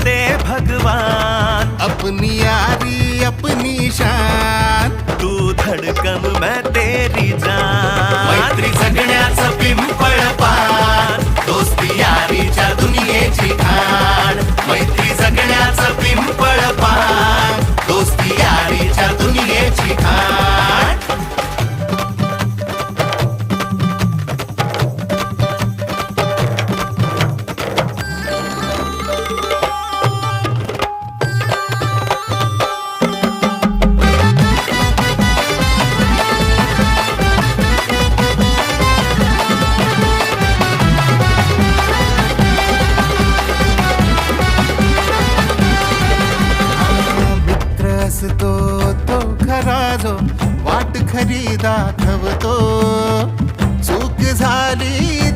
बनते भगवान। अपनी यारी अपनी शान, तू धडकन मैं तेरी जान। मैत्री जगण्याचं पिंपळ पान, दोस्ती यारीच्या दुनियेची खाण। मैत्री जगण्याचं पिंपळ पान, दोस्ती यारीच्या दुनियेची खाण। तो खरा जो वाट खरी दाखवतो, चूक झाली